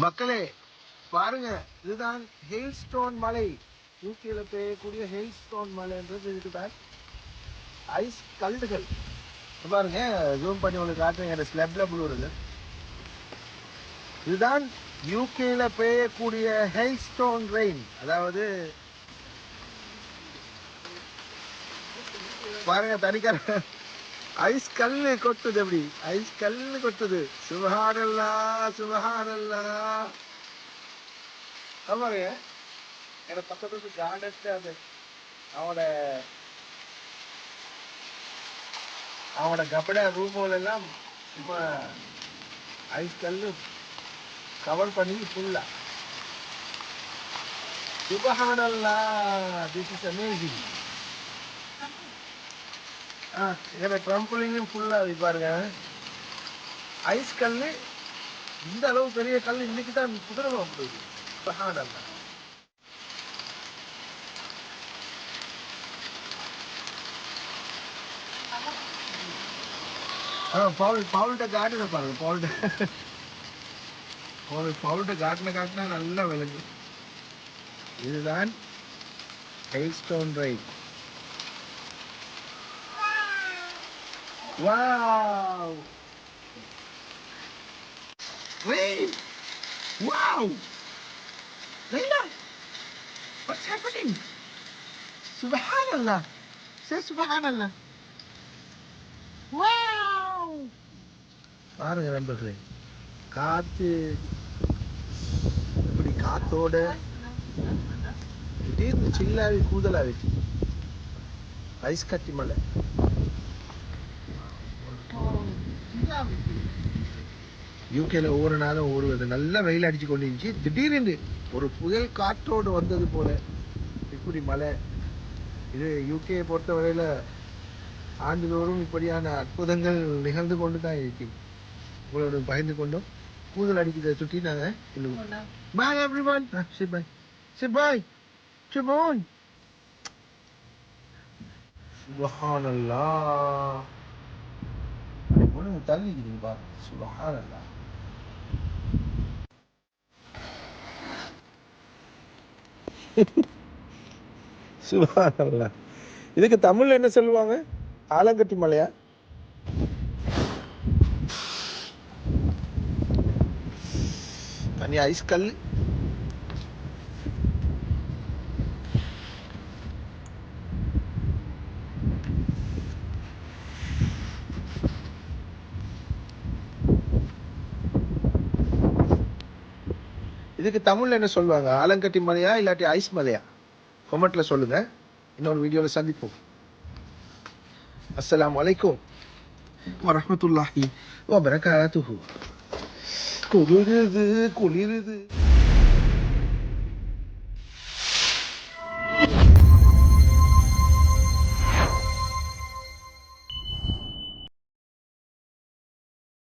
மக்களே பாருங்க, இதுதான் ஹெயில்ஸ்டோன் மலை. யூகேல பெய்யக்கூடிய ஹெயில்ஸ்டோன் மலைன்றது இதுதான். ஐஸ் கல்லுகள் பாருங்க, ஜூம் பண்ணி உங்களுக்கு காட்டுறேன். ஸ்லெப்ல புழுவுறது இதுதான் யூகேல பெய்யக்கூடிய ஹெயில்ஸ்டோன் ரெயின். அதாவது பாருங்க, தனிக்கார ஐஸ் கல்லு கொட்டுது. எப்படி ஐஸ் கல்லு கொட்டுது. சுபஹானல்லாஹ் சுபஹானல்லாஹ். ஆமாங்க, எனக்கு பக்கத்துக்கு கார்டன்ஸ் அது அவனோட அவனோட கபட ரூமோல எல்லாம் சும்மா ஐஸ் கல்லு கவர் பண்ணி ஃபுல்லா. சுபஹானல்லாஹ், திஸ் இஸ் அமேசிங். என்னோட ட்ரம்புலிங்கும் ஃபுல்லா பாருங்க ஐஸ் கல்லு. இந்த அளவு பெரிய கல் இன்னைக்கு தான் குதிரணும் போகுது. சுபஹானல்லாஹ். பவுல்கிட்ட காட்டுன பாருங்க. பவுல்கிட்ட காட்டினா நல்லா விளங்கு. இதுதான் ஹெயில்ஸ்டோன் right. Wow! Rain! Wow! Layla! What's happening? Subhanallah! Say Subhanallah! Wow! பாருங்க நண்பர்களே, காத்து இப்படி காத்தோட திடீர்னு சில்லாவி கூதலாவி ஐஸ் கட்டி மலை. யூகேல ஒவ்வொரு நாளும் ஓடுவது நல்ல வெயில் அடிச்சு கொண்டிருந்துச்சு. திடீர்னு ஒரு புயல் காற்றோடு வந்தது போல இப்படி மழை. இது யூகே பொறுத்தவரையில ஆண்டுதோறும் இப்படியான அற்புதங்கள் நிகழ்ந்து கொண்டு தான் இருக்கு. உங்களோட பகிர்ந்து கொண்டோம். கூதல் அடிக்கிறத சுற்றி நாங்கள் பாய் எவ்ரிவன். சரி பாய், சரி பாய். சுபோன் சுபஹானல்லாஹ். தள்ளி பாருங்க. சுபஹானல்லாஹ். சுபஹானல்லாஹ். இதுக்கு தமிழ்ல என்ன சொல்லுவாங்க? ஆலங்கட்டி மலையா? தனி ஐஸ் கல். இதுக்கு தமிழ்ல என்ன சொல்லுவாங்க? ஆலங்கட்டி மலையா இல்லாட்டி ஐஸ் மலையா? கமெண்ட்ல சொல்லுங்க. இன்னொரு வீடியோல சந்திப்போம். அஸ்ஸலாமு அலைக்கும் வரஹ்மத்துல்லாஹி வபரகாத்துஹு. குளிருது குளிருது.